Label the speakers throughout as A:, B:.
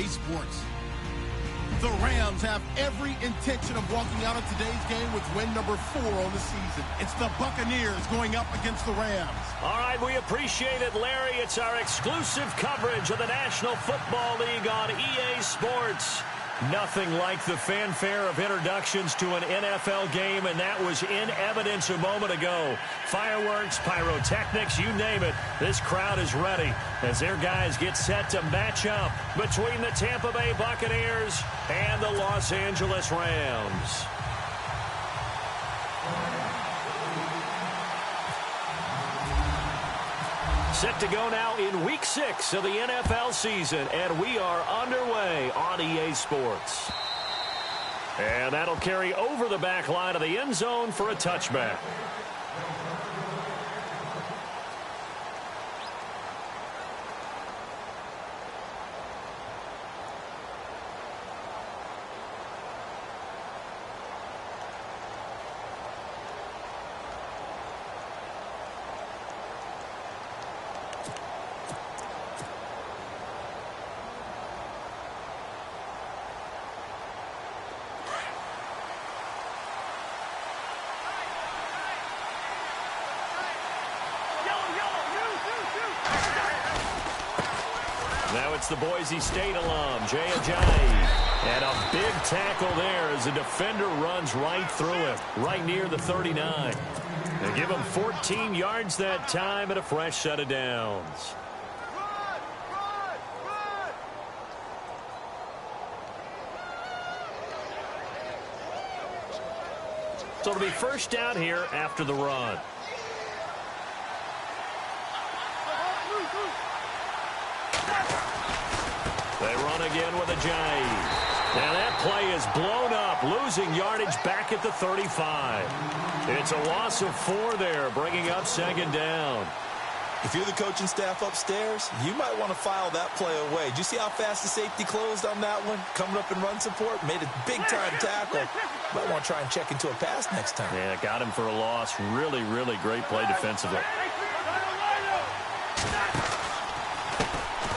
A: EA Sports. The Rams have every intention of walking out of today's game with win number 4 on the season. It's the Buccaneers going up against the Rams.
B: All right, we appreciate it, Larry. It's our exclusive coverage of the National Football League on EA Sports. Nothing like the fanfare of introductions to an NFL game, and that was in evidence a moment ago. Fireworks, pyrotechnics, you name it. This crowd is ready as their guys get set to match up between the Tampa Bay Buccaneers and the Los Angeles Rams. Set to go now in Week 6 of the NFL season, and we are underway on EA Sports. And that'll carry over the back line of the end zone for a touchback. Now it's the Boise State alum, Jay Ajayi. And a big tackle there as the defender runs right through him, right near the 39. They give him 14 yards that time and a fresh set of downs. So it'll be first down here after the run. They run again with Ajayi. Now that play is blown up, losing yardage back at the 35. It's a loss of 4 there, bringing up second down.
C: If you're the coaching staff upstairs, you might want to file that play away. Did you see how fast the safety closed on that one? Coming up in run support, made a big-time tackle. Might want to try and check into a pass next time.
B: Yeah, got him for a loss. Really, really great play defensively.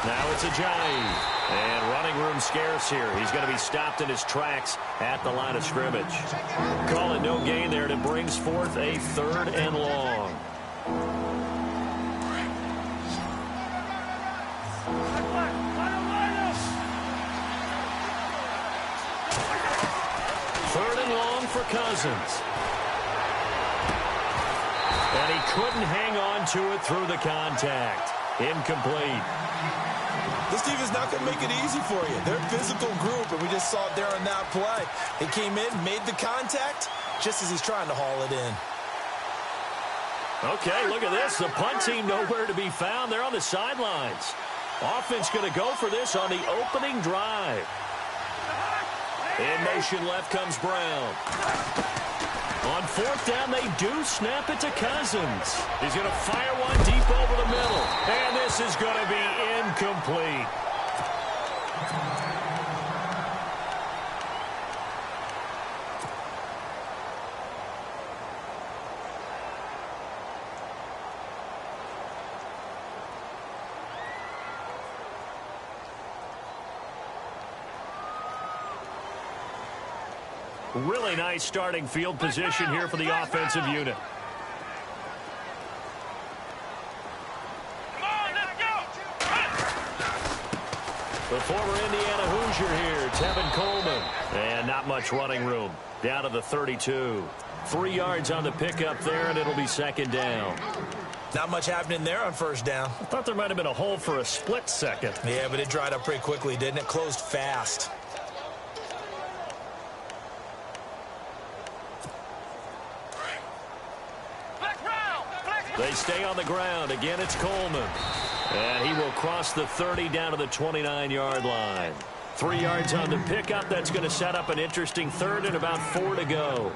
B: Now it's Ajayi. And running room scarce here. He's going to be stopped in his tracks at the line of scrimmage. Call it no gain there, and it brings forth a 3rd and long. Third and long for Cousins. And he couldn't hang on to it through the contact. Incomplete.
C: This team is not going to make it easy for you. They're a physical group, and we just saw it there on that play. He came in, made the contact, just as he's trying to haul it in.
B: Okay, look at this. The punt team nowhere to be found. They're on the sidelines. Offense going to go for this on the opening drive. In motion left comes Brown. On 4th down, they do snap it to Cousins. He's going to fire one deep over the middle. And this is going to be incomplete. Really nice starting field position here for the offensive unit. The former Indiana Hoosier here, Tevin Coleman. And not much running room. Down to the 32. 3 yards on the pickup there, and it'll be second down.
C: Not much happening there on first down.
B: I thought there might have been a hole for a split second.
C: Yeah, but it dried up pretty quickly, didn't it? Closed fast.
B: They stay on the ground. Again, it's Coleman. And he will cross the 30 down to the 29-yard line. 3 yards on the pickup. That's going to set up an interesting 3rd and about 4 to go.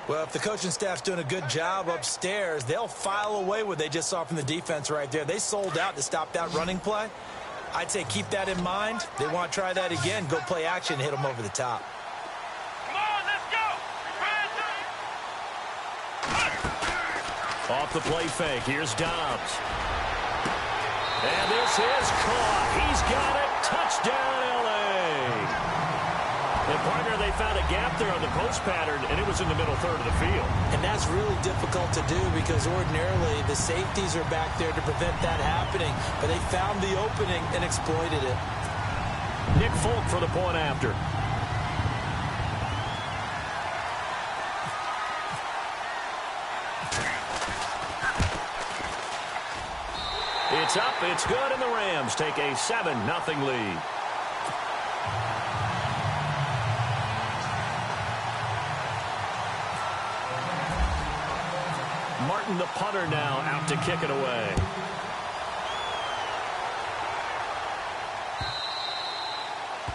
C: Well, if the coaching staff's doing a good job upstairs, they'll file away what they just saw from the defense right there. They sold out to stop that running play. I'd say keep that in mind. They want to try that again. Go play action and hit them over the top.
B: Off the play fake. Here's Dobbs. And this is caught. He's got it. Touchdown, L.A. Partner, they found a gap there on the post pattern, and it was in the middle third of the field.
C: And that's really difficult to do because ordinarily the safeties are back there to prevent that happening. But they found the opening and exploited it.
B: Nick Folk for the point after. It's up, it's good, and the Rams take a 7-0 lead. Martin, the punter, now out to kick it away.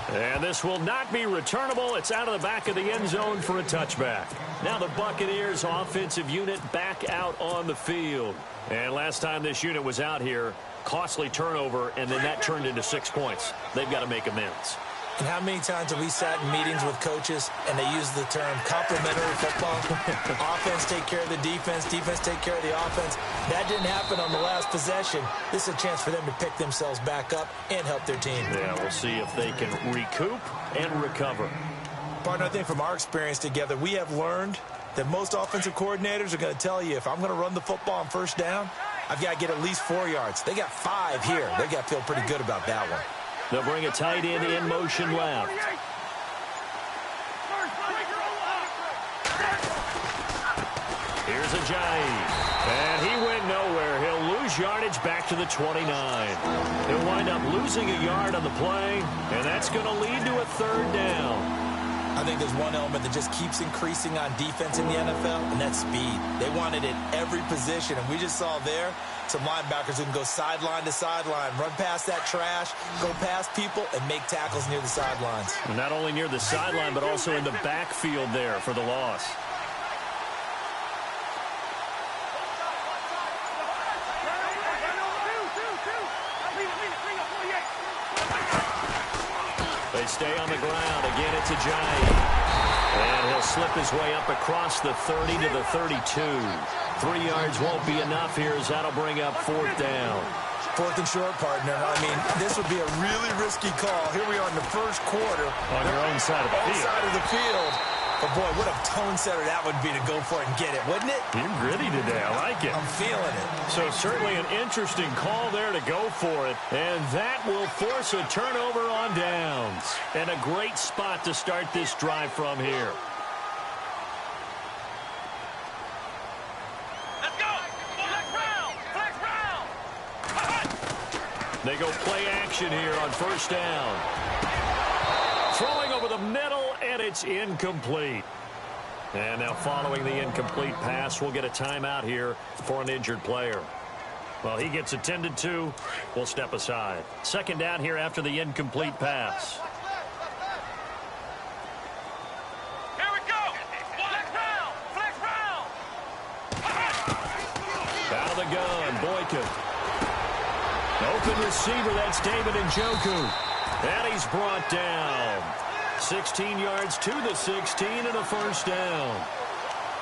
B: And this will not be returnable. It's out of the back of the end zone for a touchback. Now the Buccaneers offensive unit back out on the field. And last time this unit was out here, costly turnover, and then that turned into 6 points. They've got to make amends.
C: And how many times have we sat in meetings with coaches and they use the term complementary football? Offense take care of the defense, defense take care of the offense. That didn't happen on the last possession. This is a chance for them to pick themselves back up and help their team.
B: Yeah, we'll see if they can recoup and recover.
C: Partner, I think from our experience together, we have learned that most offensive coordinators are going to tell you, if I'm going to run the football on first down, I've got to get at least 4 yards. They got 5 here. They got to feel pretty good about that one.
B: They'll bring a tight end in motion left. Here's Ajayi. And he went nowhere. He'll lose yardage back to the 29. He'll wind up losing a yard on the play, and that's going to lead to a 3rd down.
C: I think there's one element that just keeps increasing on defense in the NFL, and that's speed. They want it at every position, and we just saw there some linebackers who can go sideline to sideline, run past that trash, go past people, and make tackles near the sidelines.
B: Not only near the sideline, but also in the backfield there for the loss. They stay on the ground. Again, it's Ajayi. And he'll slip his way up across the 30 to the 32. 3 yards won't be enough here as that'll bring up 4th down.
C: 4th and short, partner. I mean, this would be a really risky call. Here we are in the first quarter.
B: On your own side of the field.
C: Side of the field. But, boy, what a tone setter that would be to go for it and get it, wouldn't it?
B: You're gritty today. I like it.
C: I'm feeling it.
B: So certainly an interesting call there to go for it. And that will force a turnover on downs. And a great spot to start this drive from here.
D: Let's go. Flex round.
B: They go play action here on first down. Throwing over the middle, and it's incomplete. And now following the incomplete pass, we'll get a timeout here for an injured player. Well, he gets attended to. We'll step aside. 2nd down here after the incomplete pass.
D: Here we go. Flex round.
B: Out of the gun, Boykin. Open receiver, that's David Njoku. And he's brought down. 16 yards to the 16 and a 1st down.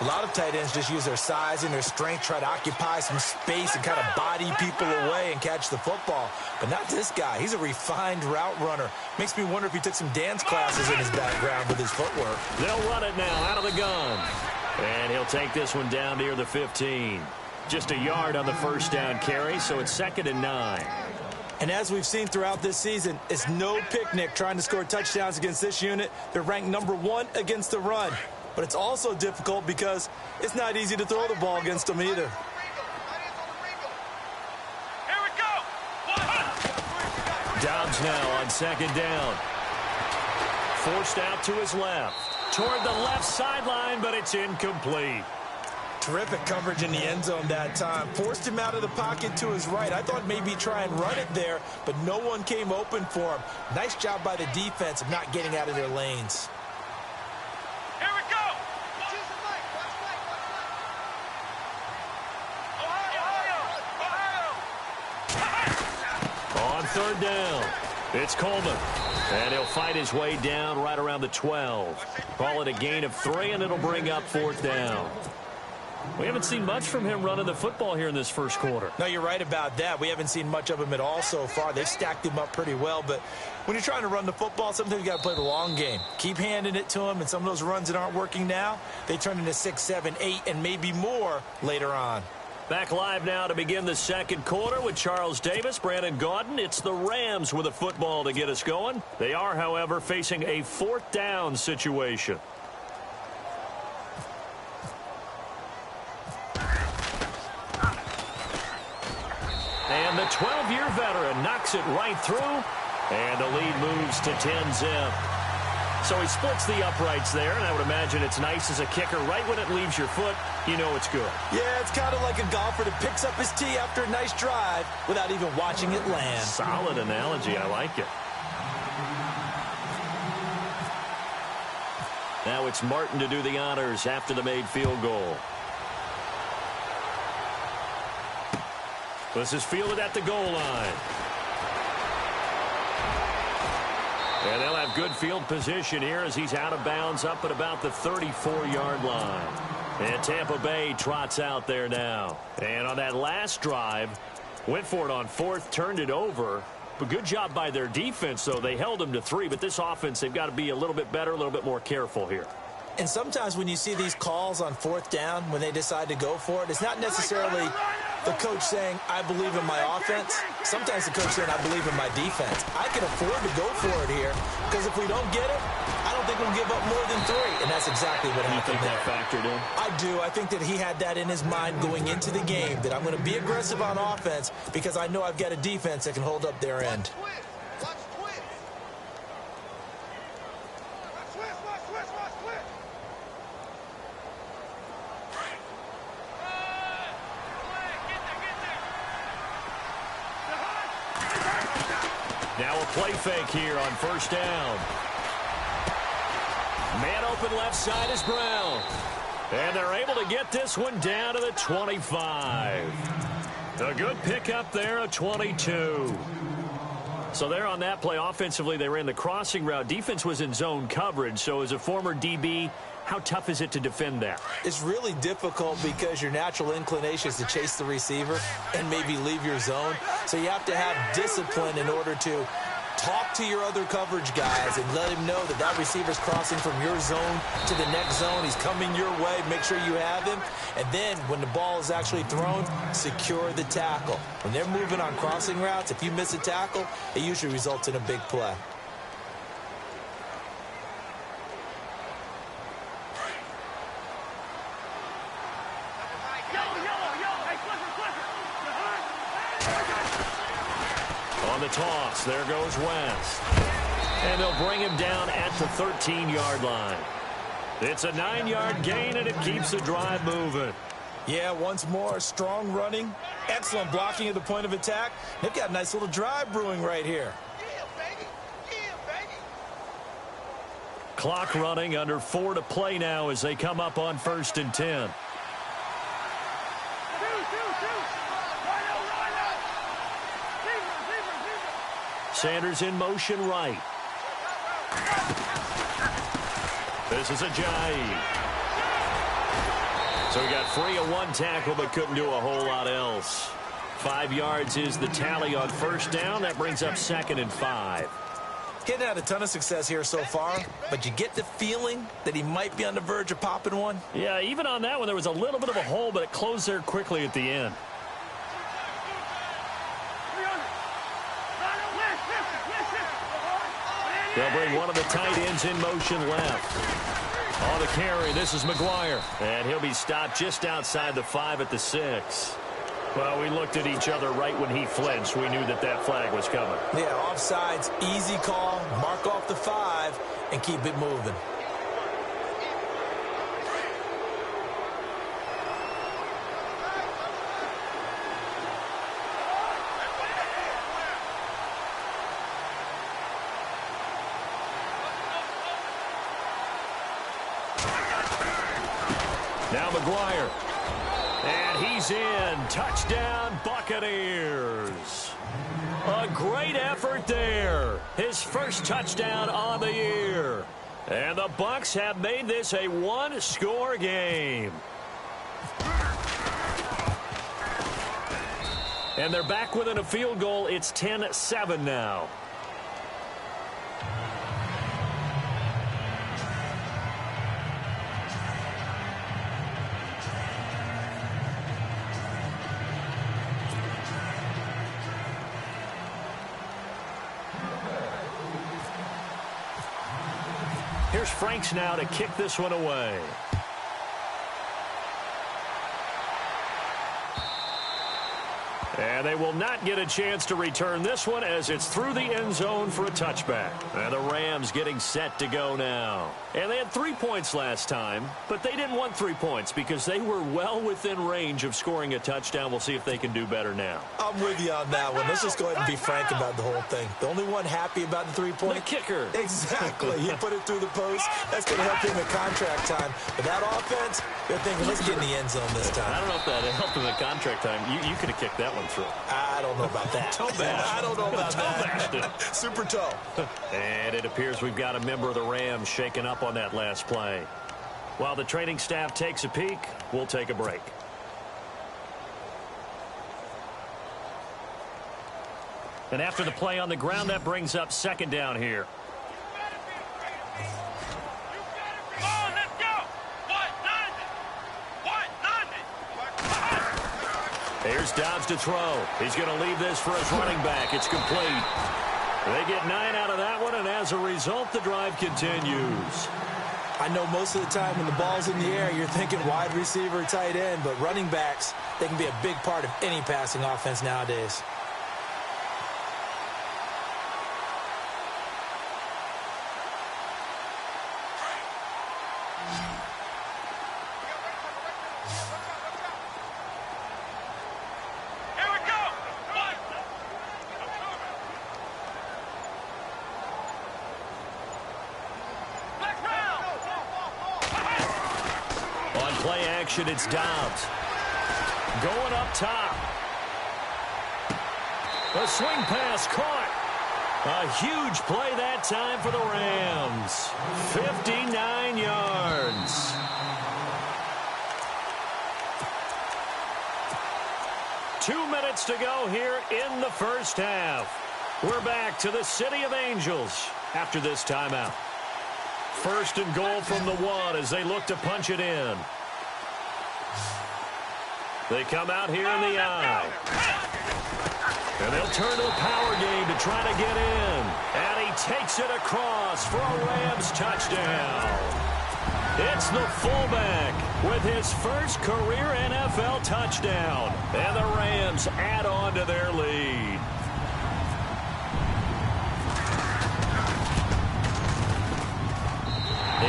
C: A lot of tight ends just use their size and their strength, try to occupy some space and kind of body people away and catch the football. But not this guy. He's a refined route runner. Makes me wonder if he took some dance classes in his background with his footwork.
B: They'll run it now out of the gun. And he'll take this one down near the 15. Just a yard on the 1st down carry, so it's 2nd and 9.
C: And as we've seen throughout this season, it's no picnic trying to score touchdowns against this unit. They're ranked #1 against the run. But it's also difficult because it's not easy to throw the ball against them either.
D: Here we go.
B: Dobbs now on 2nd down. Forced out to his left. Toward the left sideline, but it's incomplete.
C: Terrific coverage in the end zone that time. Forced him out of the pocket to his right. I thought maybe try and run it there, but no one came open for him. Nice job by the defense of not getting out of their lanes.
D: Here we go.
B: On 3rd down, it's Coleman. And he'll fight his way down right around the 12. Call it a gain of 3, and it'll bring up 4th down. We haven't seen much from him running the football here in this first quarter.
C: No, you're right about that. We haven't seen much of him at all so far. They've stacked him up pretty well, but when you're trying to run the football, sometimes you got to play the long game. Keep handing it to him, and some of those runs that aren't working now, they turn into 6, 7, 8, and maybe more later on.
B: Back live now to begin the second quarter with Charles Davis, Brandon Gaudin. It's the Rams with a football to get us going. They are, however, facing a 4th down situation. And the 12-year veteran knocks it right through, and the lead moves to 10-zip. So he splits the uprights there, and I would imagine it's nice as a kicker. Right when it leaves your foot, you know it's good.
C: Yeah, it's kind of like a golfer that picks up his tee after a nice drive without even watching it land.
B: Solid analogy. I like it. Now it's Martin to do the honors after the made field goal. This is fielded at the goal line. And they'll have good field position here as he's out of bounds up at about the 34-yard line. And Tampa Bay trots out there now. And on that last drive, went for it on 4th, turned it over. But good job by their defense, though. They held them to 3, but this offense, they've got to be a little bit better, a little bit more careful here.
C: And sometimes when you see these calls on 4th down, when they decide to go for it, it's not necessarily the coach saying, I believe in my offense. Sometimes the coach saying, I believe in my defense. I can afford to go for it here because if we don't get it, I don't think we'll give up more than 3. And that's exactly what happened there.
B: You think that factored in?
C: I do. I think that he had that in his mind going into the game, that I'm going to be aggressive on offense because I know I've got a defense that can hold up their end.
B: Now a play fake here on 1st down. Man open left side is Brown. And they're able to get this one down to the 25. A good pickup there, a 22. So there on that play, offensively, they ran the crossing route. Defense was in zone coverage. So as a former DB, how tough is it to defend that?
C: It's really difficult because your natural inclination is to chase the receiver and maybe leave your zone. So you have to have discipline in order to talk to your other coverage guys and let him know that that receiver's crossing from your zone to the next zone. He's coming your way. Make sure you have him. And then when the ball is actually thrown, secure the tackle. When they're moving on crossing routes, if you miss a tackle, it usually results in a big play.
B: On the toss, there goes West. And they'll bring him down at the 13-yard line. It's a 9-yard gain, and it keeps the drive moving.
C: Yeah, once more, strong running, excellent blocking at the point of attack. They've got a nice little drive brewing right here.
B: Clock running, under 4 to play now as they come up on 1st and 10. Sanders in motion right. This is Ajayi. So he got free of 1 tackle but couldn't do a whole lot else. 5 yards is the tally on 1st down. That brings up 2nd and 5.
C: He hadn't had a ton of success here so far, but you get the feeling that he might be on the verge of popping one.
B: Yeah, even on that one, there was a little bit of a hole, but it closed there quickly at the end. They'll bring one of the tight ends in motion left. On the carry, this is McGuire. And he'll be stopped just outside the 5 at the 6. Well, we looked at each other right when he flinched. We knew that that flag was coming.
C: Yeah, offsides, easy call, mark off the 5, and keep it moving.
B: Now McGuire. And he's in. Touchdown, Buccaneers. A great effort there. His first touchdown on the year. And the Bucs have made this a 1-score game. And they're back within a field goal. It's 10-7 now. Here's Franks now to kick this one away. And they will not get a chance to return this one as it's through the end zone for a touchback. And the Rams getting set to go now. And they had 3 points last time, but they didn't want 3 points because they were well within range of scoring a touchdown. We'll see if they can do better now.
C: I'm with you on that one. Let's just go ahead and be frank about the whole thing. The only one happy about the 3-point?
B: The kicker.
C: Exactly. He put it through the post. That's going to help him in contract time. But that offense, they're thinking, let's get in the end zone this time.
B: I don't know if that helped him in contract time. You could have kicked that one through.
C: I don't know about that. I don't know about that. Super toe.
B: And it appears we've got a member of the Rams shaken up on that last play. While the training staff takes a peek, we'll take a break. And after the play on the ground, that brings up second down here. Here's Dobbs to throw. He's going to leave this for his running back. It's complete. They get 9 out of that one, and as a result, the drive continues.
C: I know most of the time when the ball's in the air, you're thinking wide receiver, tight end, but running backs, they can be a big part of any passing offense nowadays.
B: It's Dobbs. Going up top. A swing pass caught. A huge play that time for the Rams. 59 yards. Two minutes to go here in the first half. We're back to the City of Angels after this timeout. First and goal from the 1 as they look to punch it in. They come out here in the eye. And they'll turn to the power game to try to get in. And he takes it across for a Rams touchdown. It's the fullback with his first career NFL touchdown. And the Rams add on to their lead.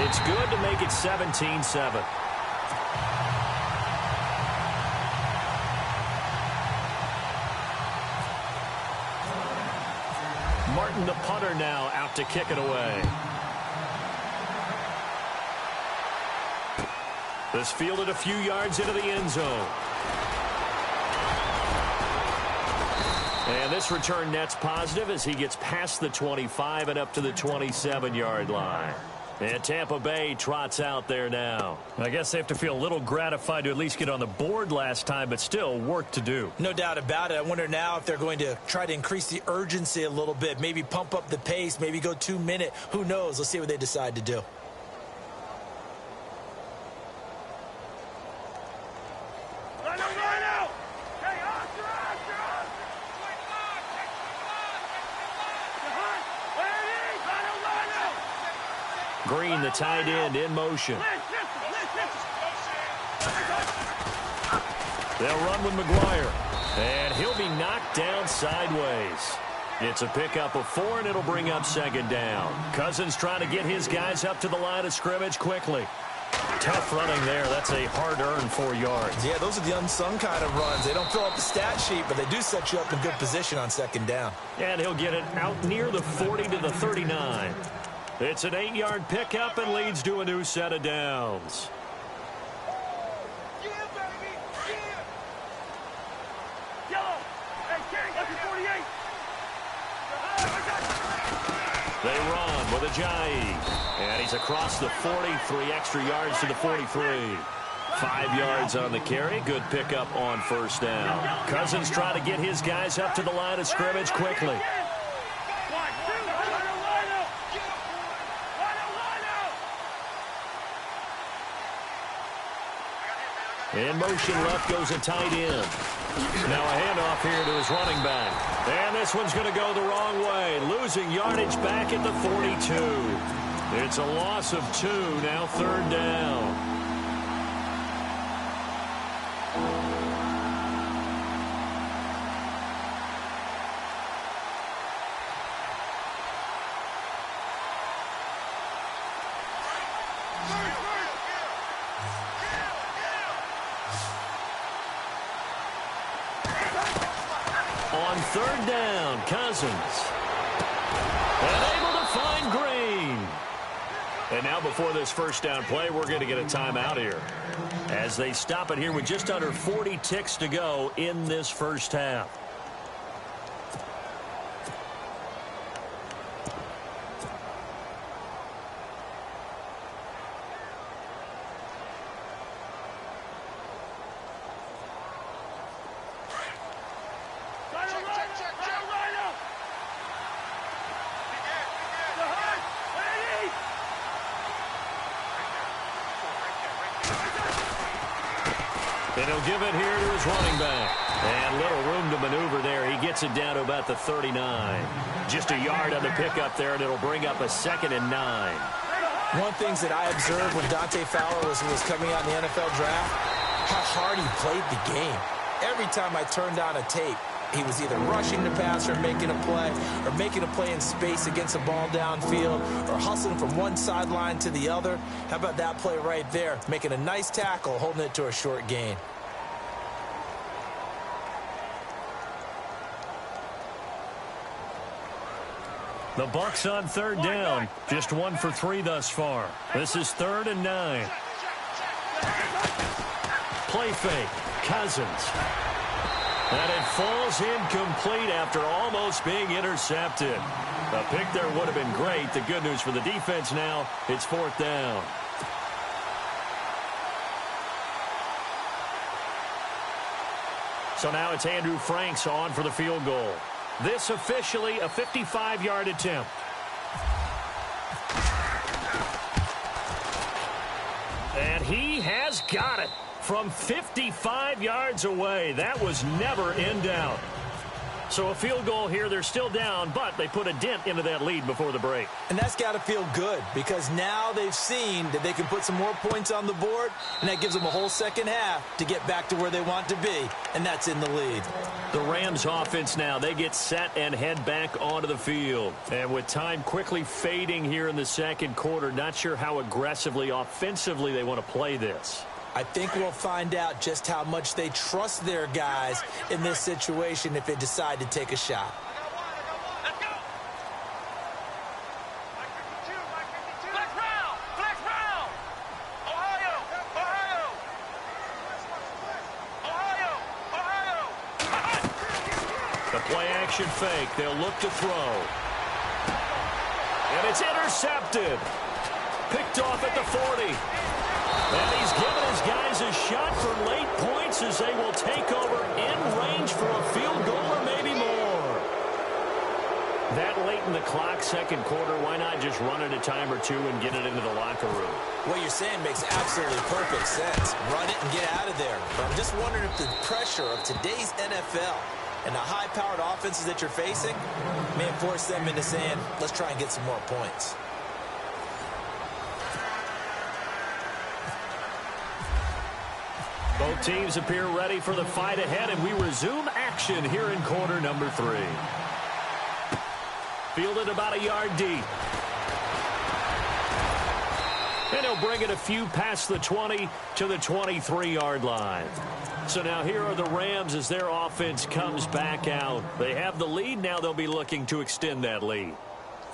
B: It's good to make it 17-7. Martin, the punter, now out to kick it away. This fielded a few yards into the end zone. And this return net's positive as he gets past the 25 and up to the 27-yard line. And Tampa Bay trots out there now. I guess they have to feel a little gratified to at least get on the board last time, but still work to do.
C: No doubt about it. I wonder now if they're going to try to increase the urgency a little bit, maybe pump up the pace, maybe go 2-minute. Who knows? Let's see what they decide to do.
B: Green, the tight end, in motion. They'll run with McGuire. And he'll be knocked down sideways. It's a pickup of 4, and it'll bring up second down. Cousins trying to get his guys up to the line of scrimmage quickly. Tough running there. That's a hard-earned 4 yards.
C: Yeah, those are the unsung kind of runs. They don't fill up the stat sheet, but they do set you up in good position on second down.
B: And he'll get it out near the 40 to the 39. It's an 8-yard pickup and leads to a new set of downs. They run with Ajayi. And he's across the 40, 3 extra yards to the 43. 5 yards on the carry. Good pickup on first down. Cousins trying to get his guys up to the line of scrimmage quickly. In motion left goes a tight end. Now a handoff here to his running back. And this one's going to go the wrong way. Losing yardage back at the 42. It's a loss of 2, now third down. On third down, Cousins. And able to find Green. And now before this first down play, we're going to get a timeout here, as they stop it here with just under 40 ticks to go in this first half. And he'll give it here to his running back. And little room to maneuver there. He gets it down to about the 39. Just a yard on the pickup there, and it'll bring up a 2nd and 9.
C: One thing that I observed when Dante Fowler was coming out in the NFL draft, how hard he played the game. Every time I turned on a tape, he was either rushing the passer, making a play in space against a ball downfield, or hustling from one sideline to the other. How about that play right there? Making a nice tackle, holding it to a short gain.
B: The Bucs on third down. Just 1 for 3 thus far. This is 3rd and 9. Play fake. Cousins. And it falls incomplete after almost being intercepted. A pick there would have been great. The good news for the defense now, it's 4th down. So now it's Andrew Franks on for the field goal. This officially a 55-yard attempt. And he has got it from 55 yards away. That was never in doubt. So a field goal here. They're still down, but they put a dent into that lead before the break.
C: And that's got to feel good, because now they've seen that they can put some more points on the board, and that gives them a whole second half to get back to where they want to be, and that's in the lead.
B: The Rams offense now, they get set and head back onto the field. And with time quickly fading here in the second quarter, not sure how aggressively, offensively they want to play this.
C: I think we'll find out just how much they trust their guys in this situation if they decide to take a shot.
D: Let's go. Flex round. Flex round. Ohio. Ohio. Ohio.
B: The play action fake. They'll look to throw. And it's intercepted. Picked off at the 40. And he's given his guys a shot for late points as they will take over in range for a field goal or maybe more. That late in the clock, second quarter, why not just run it a time or two and get it into the locker room?
C: What you're saying makes absolutely perfect sense. Run it and get out of there. But I'm just wondering if the pressure of today's NFL and the high-powered offenses that you're facing may force them into saying, let's try and get some more points.
B: Both teams appear ready for the fight ahead, and we resume action here in quarter number 3. Fielded about a yard deep. And he'll bring it a few past the 20 to the 23-yard line. So now here are the Rams as their offense comes back out. They have the lead. Now they'll be looking to extend that lead.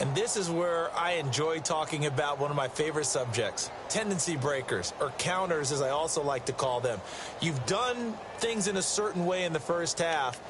C: And this is where I enjoy talking about one of my favorite subjects, tendency breakers, or counters as I also like to call them. You've done things in a certain way in the first half,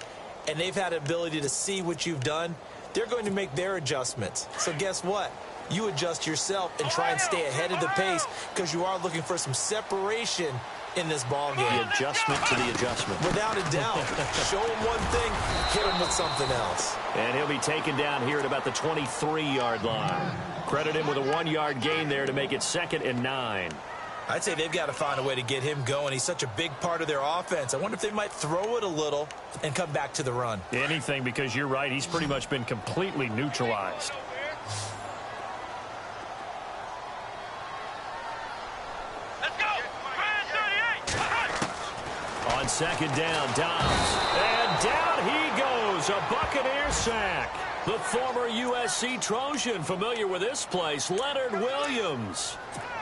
C: and they've had the ability to see what you've done. They're going to make their adjustments. So guess what? You adjust yourself and try and stay ahead of the pace, because you are looking for some separation in this ball game.
B: The adjustment to the adjustment.
C: Without a doubt. Show him one thing, hit him with something else.
B: And he'll be taken down here at about the 23-yard line. Credit him with a 1-yard gain there to make it 2nd and 9.
C: I'd say they've got to find a way to get him going. He's such a big part of their offense. I wonder if they might throw it a little and come back to the run.
B: Anything, because you're right. He's pretty much been completely neutralized.
D: Let's go. Grand 38.
B: On 2nd down, Dobbs. And down he goes. A Buccaneer sack. The former USC Trojan, familiar with this place, Leonard Williams,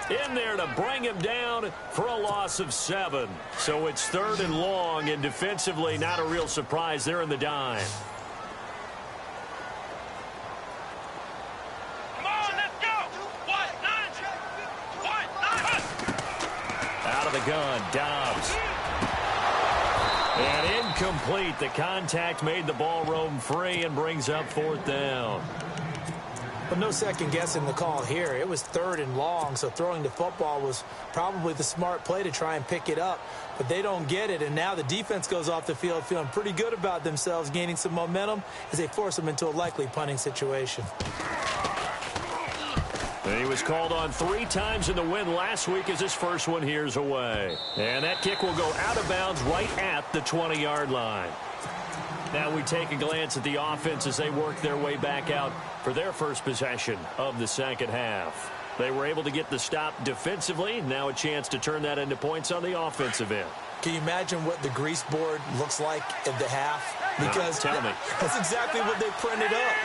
B: in there to bring him down for a loss of 7. So it's 3rd and long, and defensively not a real surprise. They're in the dime.
D: Come on, let's go. 1-9.
B: Out of the gun, Dobbs. And incomplete. The contact made the ball roam free and brings up 4th down.
C: But no second guessing the call here. It was 3rd and long, so throwing the football was probably the smart play to try and pick it up. But they don't get it, and now the defense goes off the field feeling pretty good about themselves, gaining some momentum as they force them into a likely punting situation.
B: He was called on 3 times in the win last week as his first one here's away. And that kick will go out of bounds right at the 20-yard line. Now we take a glance at the offense as they work their way back out for their first possession of the second half. They were able to get the stop defensively. Now a chance to turn that into points on the offensive end.
C: Can you imagine what the grease board looks like at the half? Because
B: tell me.
C: That's exactly what they printed up.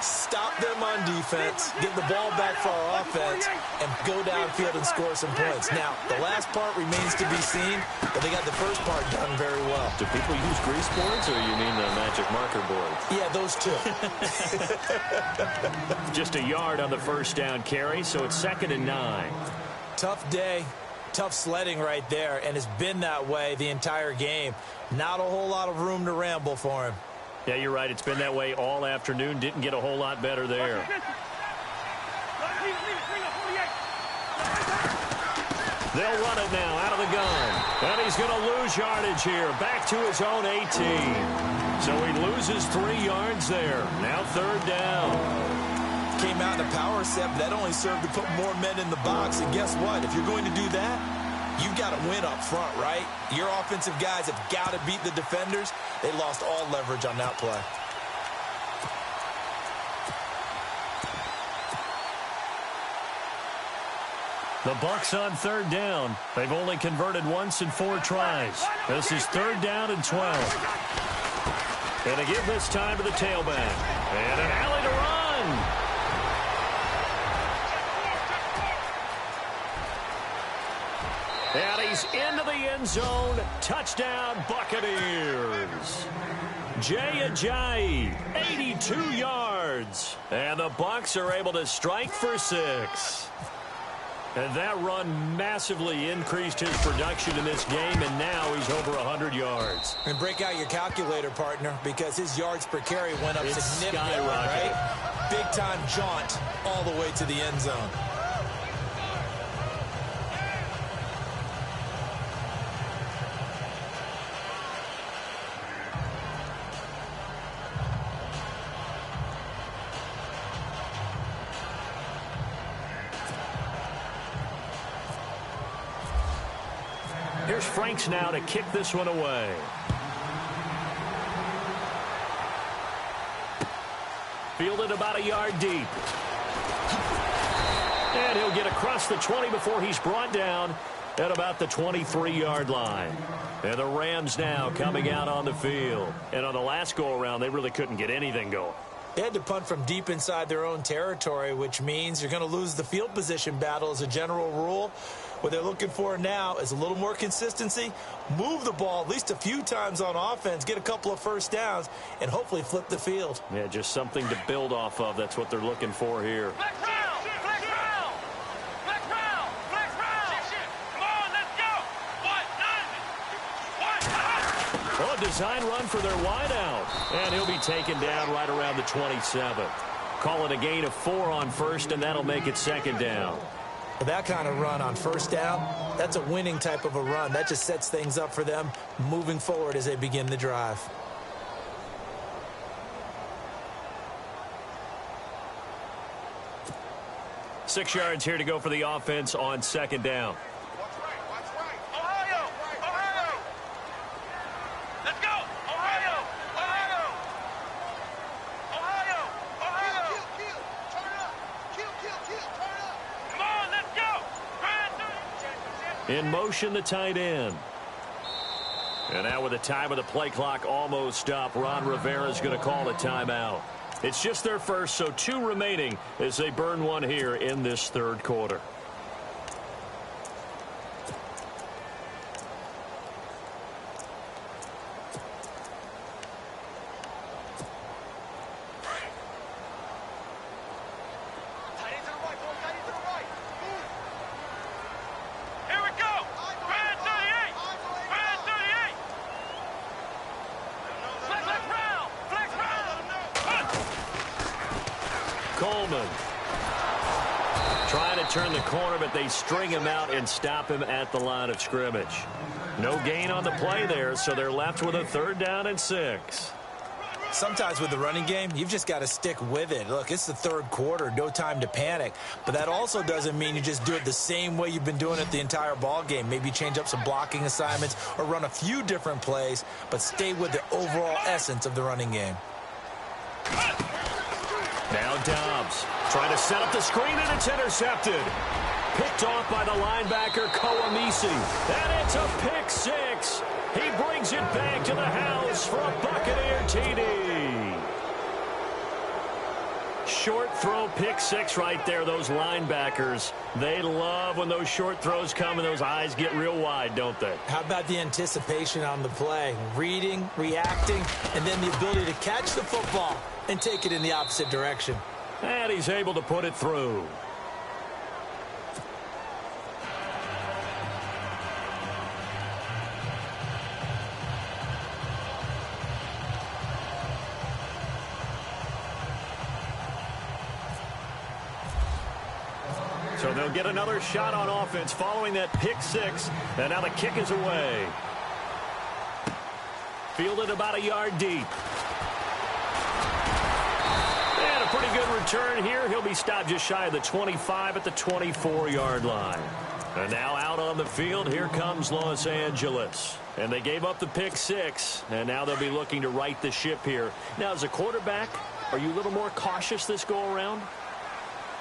C: Stop them on defense, get the ball back for our offense, and go downfield and score some points. Now, the last part remains to be seen, but they got the first part done very well.
B: Do people use grease boards, or you mean the magic marker board?
C: Yeah, those two.
B: Just a yard on the first down carry, so it's 2nd and 9.
C: Tough day, tough sledding right there, and it's been that way the entire game. Not a whole lot of room to ramble for him.
B: Yeah, you're right. It's been that way all afternoon. Didn't get a whole lot better there. They'll run it now out of the gun. And he's going to lose yardage here. Back to his own 18. So he loses 3 yards there. Now 3rd down.
C: Came out in a power set, but that only served to put more men in the box. And guess what? If you're going to do that, you've got to win up front, right? Your offensive guys have got to beat the defenders. They lost all leverage on that play.
B: The Bucs on 3rd down. They've only converted once in 4 tries. This is 3rd down and 12. And to give this time to the tailback. And an alley to run. And he's into the end zone. Touchdown, Buccaneers. Jay Ajayi, 82 yards. And the Bucs are able to strike for 6. And that run massively increased his production in this game, and now he's over 100 yards.
C: And break out your calculator, partner, because his yards per carry went up significantly, right? Big-time jaunt all the way to the end zone.
B: Here's Franks now to kick this one away. Fielded about a yard deep. And he'll get across the 20 before he's brought down at about the 23-yard line. And the Rams now coming out on the field. And on the last go-around, they really couldn't get anything going.
C: They had to punt from deep inside their own territory, which means you're going to lose the field position battle as a general rule. What they're looking for now is a little more consistency, move the ball at least a few times on offense, get a couple of first downs, and hopefully flip the field.
B: Yeah, just something to build off of. That's what they're looking for here.
D: Flex round! Flex round! Flex round! Flex round! Come on, let's go! 1-9! 1-9!
B: Well, a design run for their wideout. And he'll be taken down right around the 27. Call it a gain of 4 on first, and that'll make it 2nd down.
C: But that kind of run on first down, that's a winning type of a run. That just sets things up for them moving forward as they begin the drive.
B: Six yards here to go for the offense on second down.
D: Watch right. Ohio! Ohio! Let's go! Ohio! Ohio! Ohio! Ohio! Kill! Turn it up! Kill! Turn it up! Come on, let's go!
B: In motion, the tight end. And now with the time of the play clock almost up, Ron Rivera's going to call a timeout. It's just their first, so 2 remaining as they burn one here in this third quarter. Coleman trying to turn the corner, but they string him out and stop him at the line of scrimmage. No gain on the play there, so they're left with a 3rd down and 6.
C: Sometimes with the running game, you've just got to stick with it. Look, it's the third quarter, no time to panic. But that also doesn't mean you just do it the same way you've been doing it the entire ball game. Maybe change up some blocking assignments or run a few different plays, but stay with the overall essence of the running game.
B: Now Dobbs trying to set up the screen, and it's intercepted. Picked off by the linebacker, Kowamisi. And it's a pick 6. He brings it back to the house for a Buccaneer TD. Short throw, pick 6 right there. Those linebackers, they love when those short throws come and those eyes get real wide, don't they?
C: How about the anticipation on the play? Reading, reacting, and then the ability to catch the football and take it in the opposite direction.
B: And he's able to put it through. So they'll get another shot on offense following that pick 6. And now the kick is away. Fielded about a yard deep. And a pretty good return here. He'll be stopped just shy of the 25 at the 24-yard line. And now out on the field, here comes Los Angeles. And they gave up the pick 6, and now they'll be looking to right the ship here. Now, as a quarterback, are you a little more cautious this go-around?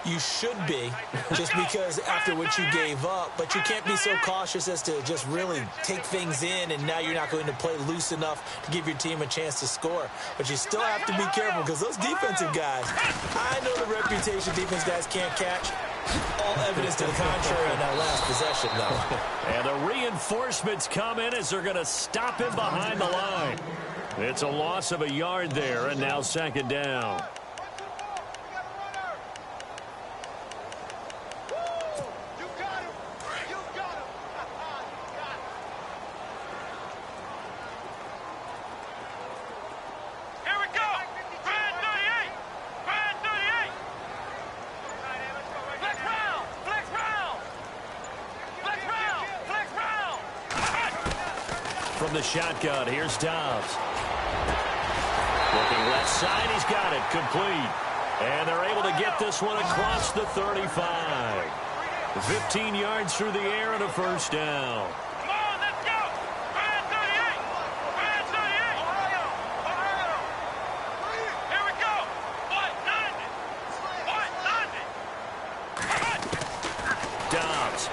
C: You should be, just because after what you gave up, but you can't be so cautious as to just really take things in, and now you're not going to play loose enough to give your team a chance to score. But you still have to be careful, because those defensive guys, I know the reputation defense guys can't catch. All evidence to the contrary on that last possession, though.
B: And the reinforcements come in as they're going to stop him behind the line. It's a loss of a yard there, and now second down. From the shotgun, here's Dobbs. Looking left side, he's got it, complete. And they're able to get this one across the 35. 15 yards through the air and a first down.
D: Come on, let's go! Brand 38! Brand 38! Ohio! Ohio! Here we go! What? 90! What? 90!
B: Dobbs.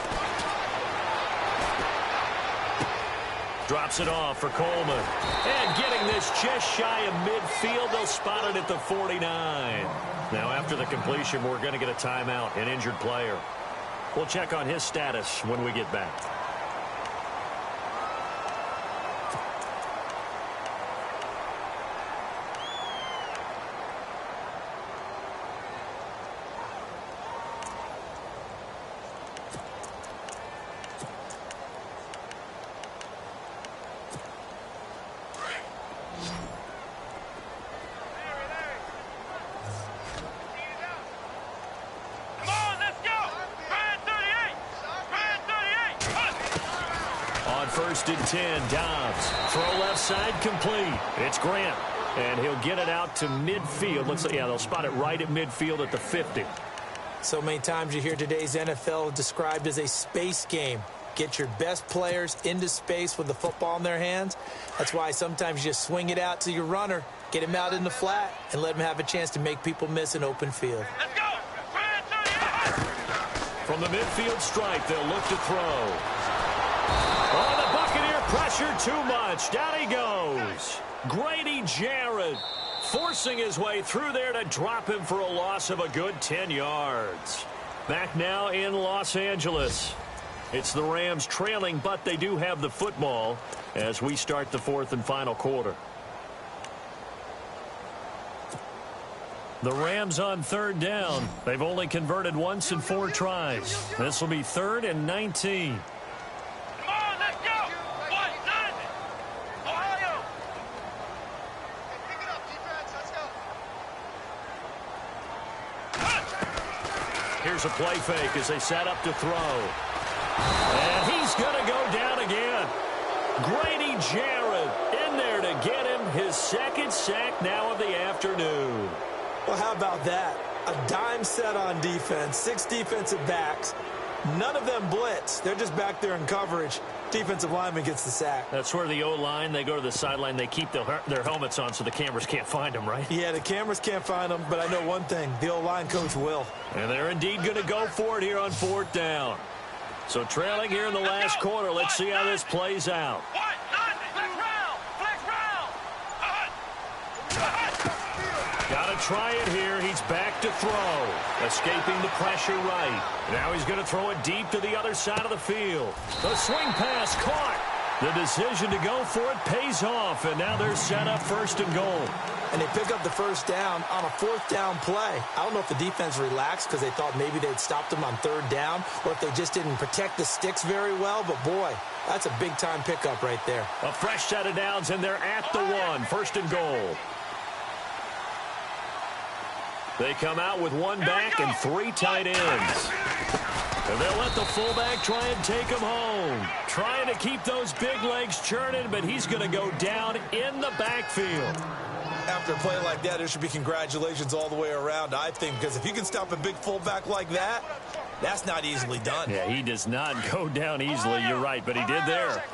B: Drops it off for Coleman. And getting this just shy of midfield, they'll spot it at the 49. Now, after the completion, we're going to get a timeout, an injured player. We'll check on his status when we get back.
D: Come on, let's go! Brand 38!
B: first and 10. Dobbs. Throw left side complete. It's Grant. And he'll get it out to midfield. Looks like, yeah, they'll spot it right at midfield at the 50.
C: So many times you hear today's NFL described as a space game. Get your best players into space with the football in their hands. That's why sometimes you just swing it out to your runner, get him out in the flat, and let him have a chance to make people miss an open field.
D: Let's go.
B: From the midfield stripe, they'll look to throw. Oh, the Buccaneer pressure too much. Down he goes. Grady Jarrett forcing his way through there to drop him for a loss of a good 10 yards. Back now in Los Angeles. It's the Rams trailing, but they do have the football as we start the fourth and final quarter. The Rams on third down. They've only converted once in 4 tries. This will be 3rd and 19.
D: Come on, let's go. 1-9. Ohio. Pick it up, defense. Let's go.
B: Here's a play fake as they set up to throw. And he's going to go down again. Grady Jarrett in there to get him his 2nd sack now of the afternoon.
C: Well, how about that? A dime set on defense, 6 defensive backs. None of them blitz. They're just back there in coverage. Defensive lineman gets the sack.
B: That's where the O-line, they go to the sideline, they keep their helmets on so the cameras can't find them, right?
C: Yeah, the cameras can't find them, but I know one thing. The O-line coach will.
B: And they're indeed going to go for it here on 4th down. So trailing here in the last quarter. Let's see how this plays out.
D: 1-9. Flex round. Flex round.
B: Got to try it here. He's back to throw. Escaping the pressure right. Now he's going to throw it deep to the other side of the field. The swing pass caught. The decision to go for it pays off. And now they're set up 1st and goal.
C: And they pick up the 1st down on a 4th down play. I don't know if the defense relaxed because they thought maybe they'd stopped them on 3rd down or if they just didn't protect the sticks very well. But, boy, that's a big-time pickup right there.
B: A fresh set of downs, and they're at the 1. 1st and goal. They come out with 1 back and 3 tight ends. And they'll let the fullback try and take him home. Trying to keep those big legs churning, but he's going to go down in the backfield.
C: After a play like that, there should be congratulations all the way around, I think, because if you can stop a big fullback like that, that's not easily done.
B: Yeah, he does not go down easily. You're right, but he did there.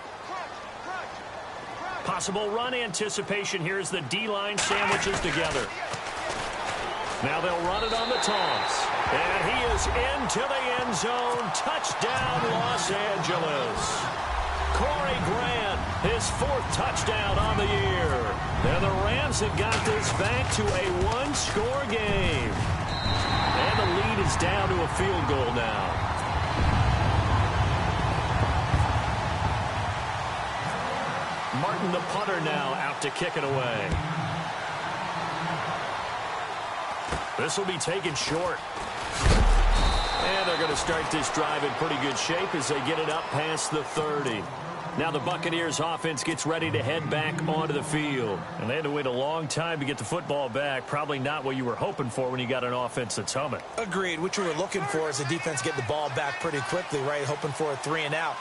B: Possible run anticipation here as the D-line sandwiches together. Now they'll run it on the toss. And he is into the end zone. Touchdown, Los Angeles. Corey Grant, his 4th touchdown on the year. And the Rams have got this back to a 1-score game. And the lead is down to a field goal now. Martin, the punter, now out to kick it away. This will be taken short. And they're going to start this drive in pretty good shape as they get it up past the 30. Now the Buccaneers offense gets ready to head back onto the field. And they had to wait a long time to get the football back. Probably not what you were hoping for when you got an offense that's humming.
C: Agreed. What you were looking for is the defense get the ball back pretty quickly, right? Hoping for a 3 and out.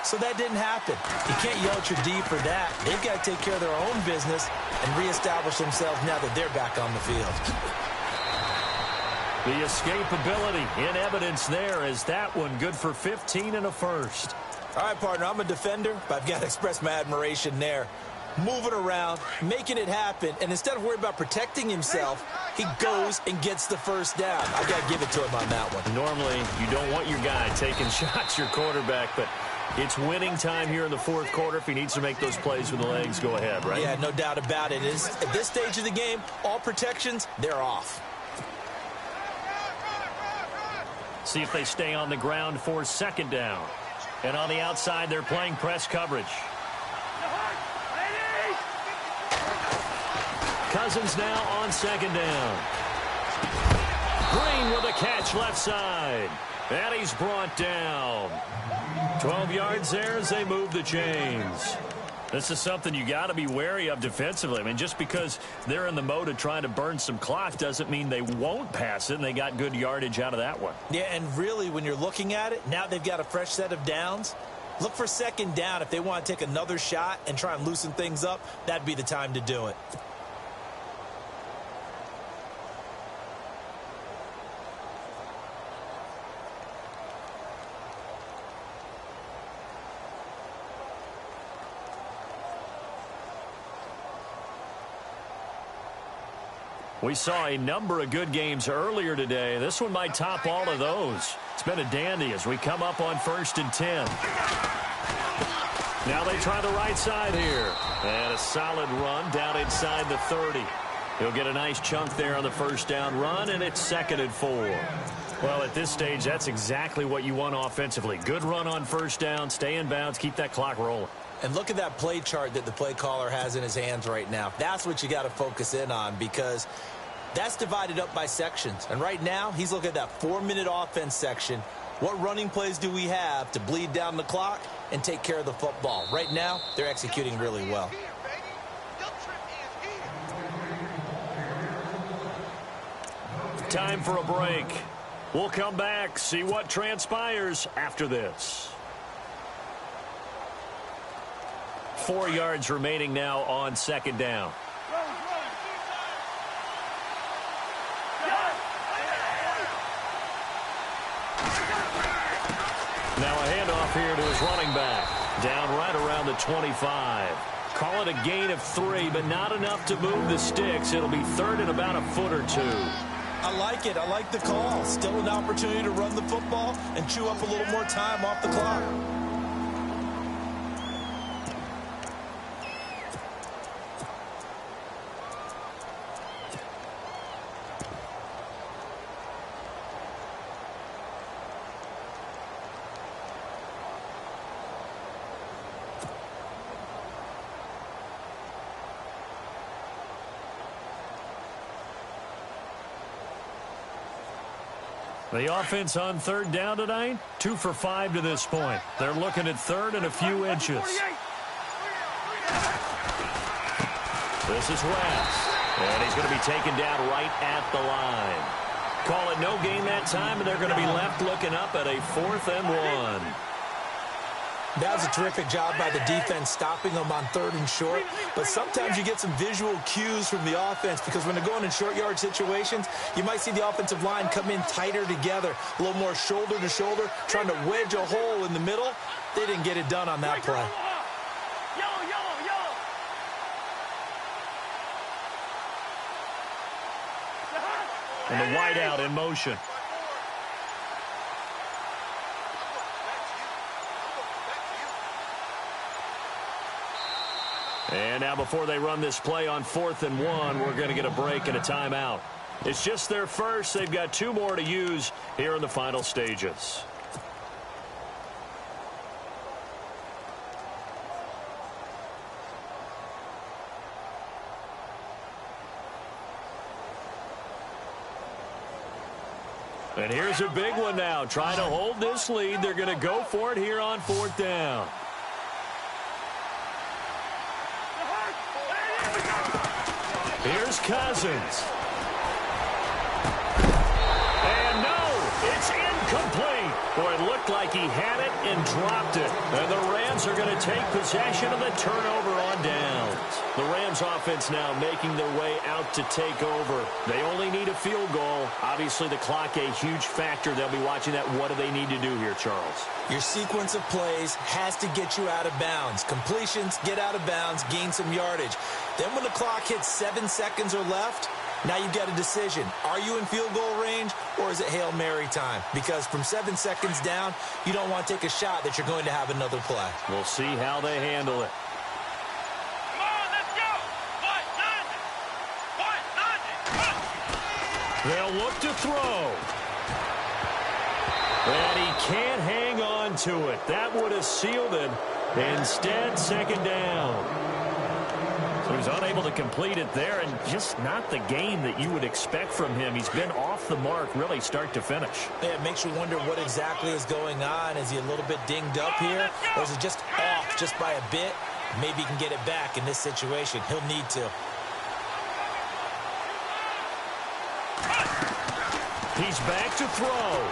C: So that didn't happen. You can't yell at your D for that. They've got to take care of their own business and reestablish themselves now that they're back on the field.
B: The escapability in evidence there as that one good for 15 and a first.
C: All right, partner, I'm a defender, but I've got to express my admiration there. Moving around, making it happen, and instead of worrying about protecting himself, he goes and gets the 1st down. I've got to give it to him on that one.
B: Normally, you don't want your guy taking shots, your quarterback, but it's winning time here in the 4th quarter. If he needs to make those plays with the legs, go ahead, right?
C: Yeah, no doubt about it. At this stage of the game, all protections, they're off.
B: See if they stay on the ground for 2nd down. And on the outside, they're playing press coverage. Cousins now on 2nd down. Green with a catch left side. And he's brought down. 12 yards there as they move the chains. This is something you got to be wary of defensively. I mean, just because they're in the mode of trying to burn some clock doesn't mean they won't pass it, and they got good yardage out of that one.
C: Yeah, and really, when you're looking at it, now they've got a fresh set of downs. Look for second down. If they want to take another shot and try and loosen things up, that'd be the time to do it.
B: We saw a number of good games earlier today. This one might top all of those. It's been a dandy as we come up on 1st and 10. Now they try the right side here. And a solid run down inside the 30. He'll get a nice chunk there on the first down run, and it's 2nd and 4. Well, at this stage, that's exactly what you want offensively. Good run on first down, stay in bounds, keep that clock rolling.
C: And look at that play chart that the play caller has in his hands right now. That's what you got to focus in on, because that's divided up by sections. And right now, he's looking at that 4-minute offense section. What running plays do we have to bleed down the clock and take care of the football? Right now, they're executing really well.
B: Time for a break. We'll come back, see what transpires after this. 4 yards remaining now on 2nd down. Now a handoff here to his running back. Down right around the 25. Call it a gain of 3, but not enough to move the sticks. It'll be 3rd and about a foot or 2.
C: I like it. I like the call. Still an opportunity to run the football and chew up a little more time off the clock.
B: The offense on 3rd down tonight, 2 for 5 to this point. They're looking at 3rd and a few inches. This is West, and he's going to be taken down right at the line. Call it no gain that time, and they're going to be left looking up at a 4th and 1.
C: That was a terrific job by the defense stopping them on 3rd and short. But sometimes you get some visual cues from the offense, because when they're going in short yard situations, you might see the offensive line come in tighter together, a little more shoulder to shoulder, trying to wedge a hole in the middle. They didn't get it done on that play.
B: And the wideout in motion. And now before they run this play on 4th and 1, we're going to get a break and a timeout. It's just their first. They've got 2 more to use here in the final stages. And here's a big one now. Trying to hold this lead. They're going to go for it here on 4th down. Here's Cousins. And no, it's incomplete. Boy, it looked like he had it and dropped it. And the Rams are going to take possession of the turnover on downs. The Rams offense now making their way out to take over. They only need a field goal. Obviously, the clock a huge factor. They'll be watching that. What do they need to do here, Charles?
C: Your sequence of plays has to get you out of bounds. Completions, get out of bounds, gain some yardage. Then when the clock hits 7 seconds or left, now you've got a decision. Are you in field goal range, or is it Hail Mary time? Because from 7 seconds down, you don't want to take a shot that you're going to have another play.
B: We'll see how they handle it.
D: Come on, let's go.
B: They'll look to throw. And he can't hang on to it. That would have sealed it. Instead, 2nd down. So he's unable to complete it there, and just not the game that you would expect from him. He's been off the mark, really, start to finish.
C: Yeah, it makes you wonder what exactly is going on. Is he a little bit dinged up here, or is it just off just by a bit? Maybe he can get it back in this situation. He'll need to.
B: He's back to throw.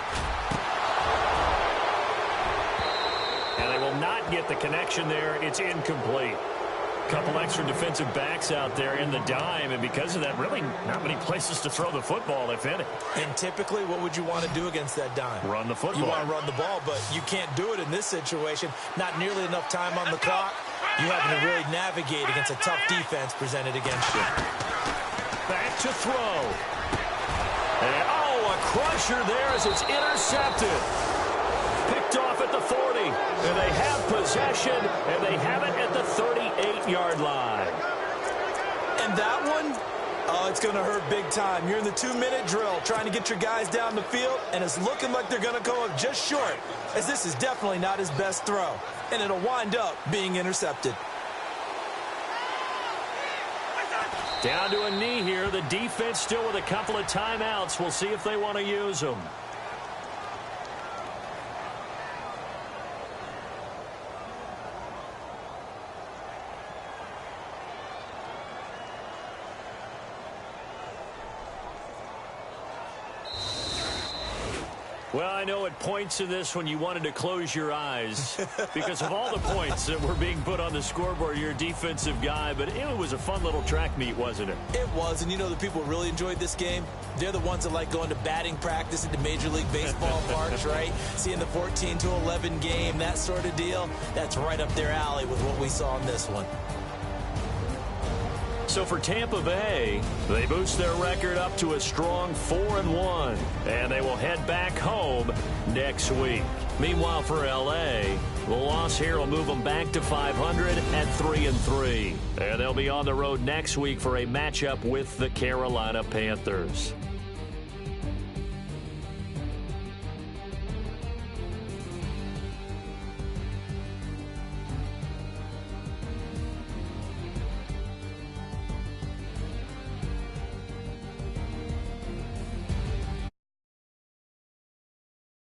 B: And they will not Couldn't get the connection there. It's incomplete. Couple extra defensive backs out there in the dime, and because of that, really not many places to throw the football, if any.
C: And typically, what would you want to do against that dime?
B: Run the football.
C: You want to run the ball, but you can't do it in this situation. Not nearly enough time on the clock. You having to really navigate against a tough defense presented against you.
B: Back to throw. And, a crusher there as it's intercepted. Picked off at the 40, and they have possession, and they have it at the 38-yard line.
C: And that one, it's going to hurt big time. You're in the 2-minute drill trying to get your guys down the field, and it's looking like they're going to go up just short, as this is definitely not his best throw, and it'll wind up being intercepted.
B: Down to a knee here. The defense still with a couple of timeouts. We'll see if they want to use them. Well, I know at points in this when you wanted to close your eyes because of all the points that were being put on the scoreboard, you're a defensive guy, but it was a fun little track meet, wasn't it?
C: It was, and you know the people who really enjoyed this game? They're the ones that like going to batting practice at the Major League Baseball parks, right? Seeing the 14-11 game, that sort of deal. That's right up their alley with what we saw in this one.
B: So for Tampa Bay, they boost their record up to a strong 4-1, and they will head back home next week. Meanwhile, for L.A., the loss here will move them back to 500 at 3-3. And they'll be on the road next week for a matchup with the Carolina Panthers.